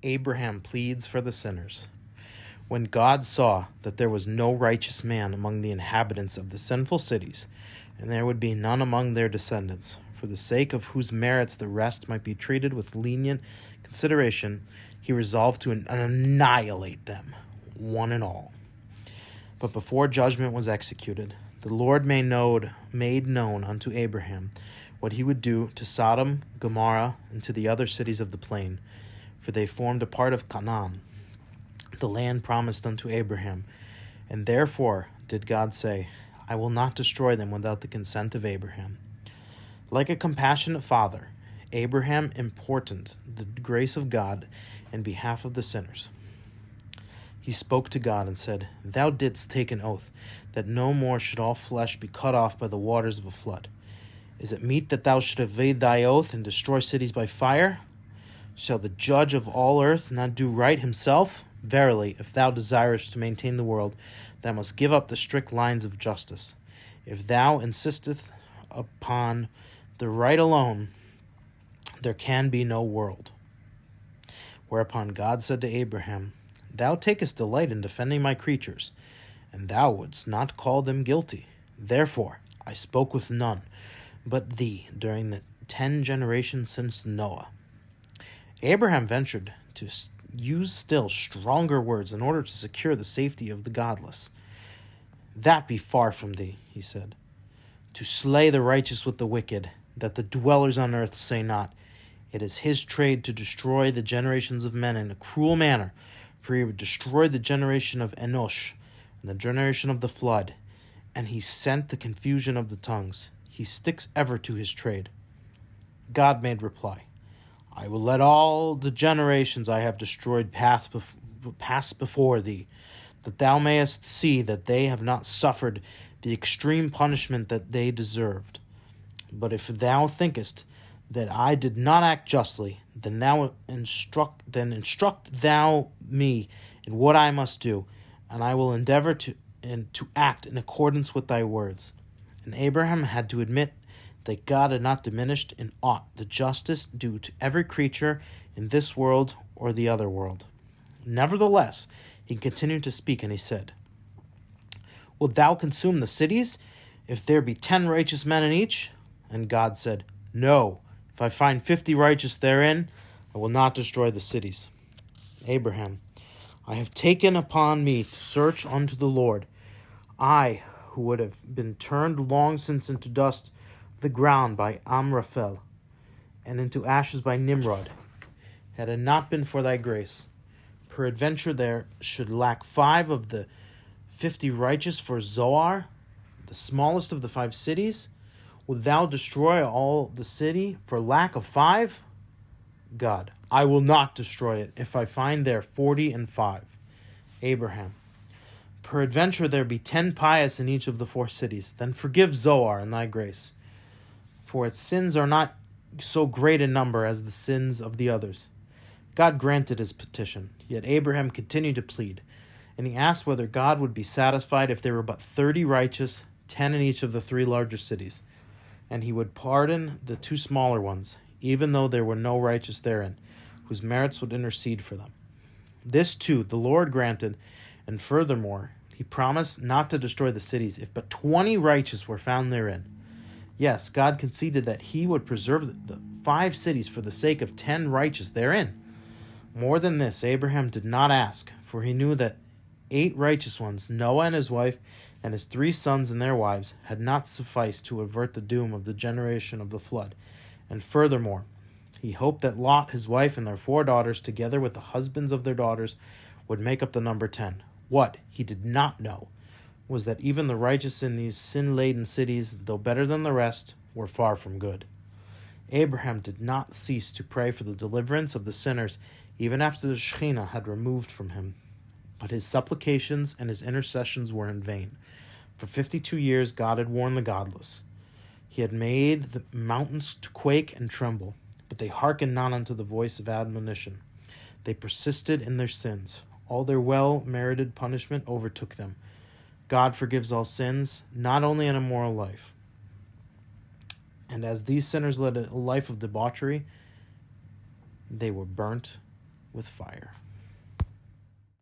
Abraham pleads for the sinners. When God saw that there was no righteous man among the inhabitants of the sinful cities, and there would be none among their descendants, for the sake of whose merits the rest might be treated with lenient consideration, he resolved to annihilate them, one and all. But before judgment was executed, the Lord made known unto Abraham what he would do to Sodom, Gomorrah, and to the other cities of the plain, for they formed a part of Canaan, the land promised unto Abraham. And therefore did God say, I will not destroy them without the consent of Abraham. Like a compassionate father, Abraham imported the grace of God in behalf of the sinners. He spoke to God and said, Thou didst take an oath that no more should all flesh be cut off by the waters of a flood. Is it meet that thou should evade thy oath and destroy cities by fire? Shall the judge of all earth not do right himself? Verily, if thou desirest to maintain the world, thou must give up the strict lines of justice. If thou insisteth upon the right alone, there can be no world. Whereupon God said to Abraham, Thou takest delight in defending my creatures, and thou wouldst not call them guilty. Therefore I spoke with none but thee during the 10 generations since Noah. Abraham ventured to use still stronger words in order to secure the safety of the godless. That be far from thee, he said, to slay the righteous with the wicked, that the dwellers on earth say not, It is his trade to destroy the generations of men in a cruel manner, for he would destroy the generation of Enosh and the generation of the flood, and he sent the confusion of the tongues. He sticks ever to his trade. God made reply, I will let all the generations I have destroyed pass before thee, that thou mayest see that they have not suffered the extreme punishment that they deserved. But if thou thinkest that I did not act justly, then instruct thou me in what I must do, and I will endeavor to act in accordance with thy words. And Abraham had to admit that God had not diminished in aught the justice due to every creature in this world or the other world. Nevertheless, he continued to speak, and he said, Wilt thou consume the cities, if there be 10 righteous men in each? And God said, No, if I find 50 righteous therein, I will not destroy the cities. Abraham, I have taken upon me to search unto the Lord, I who would have been turned long since into dust of the ground by Amraphel, and into ashes by Nimrod, had it not been for thy grace. Peradventure there should lack 5 of the 50 righteous for Zoar, the smallest of the 5 cities. Wilt thou destroy all the city for lack of 5? God, I will not destroy it, if I find there 40 and 5. Abraham, peradventure there be 10 pious in each of the 4 cities. Then forgive Zoar in thy grace, for its sins are not so great a number as the sins of the others. God granted his petition, yet Abraham continued to plead, and he asked whether God would be satisfied if there were but 30 righteous, 10 in each of the 3 larger cities, and he would pardon the 2 smaller ones, even though there were no righteous therein, whose merits would intercede for them. This too the Lord granted, and furthermore, he promised not to destroy the cities if but 20 righteous were found therein. Yes, God conceded that he would preserve the 5 cities for the sake of 10 righteous therein. More than this, Abraham did not ask, for he knew that 8 righteous ones, Noah and his wife, and his 3 sons and their wives, had not sufficed to avert the doom of the generation of the flood. And furthermore, he hoped that Lot, his wife, and their 4 daughters, together with the husbands of their daughters, would make up the number 10. What he did not know was that even the righteous in these sin-laden cities, though better than the rest, were far from good. Abraham did not cease to pray for the deliverance of the sinners, even after the Shekhinah had removed from him. But his supplications and his intercessions were in vain. For 52 years God had warned the godless. He had made the mountains to quake and tremble, but they hearkened not unto the voice of admonition. They persisted in their sins. All their well-merited punishment overtook them. God forgives all sins, not only an immoral life. And as these sinners led a life of debauchery, they were burnt with fire.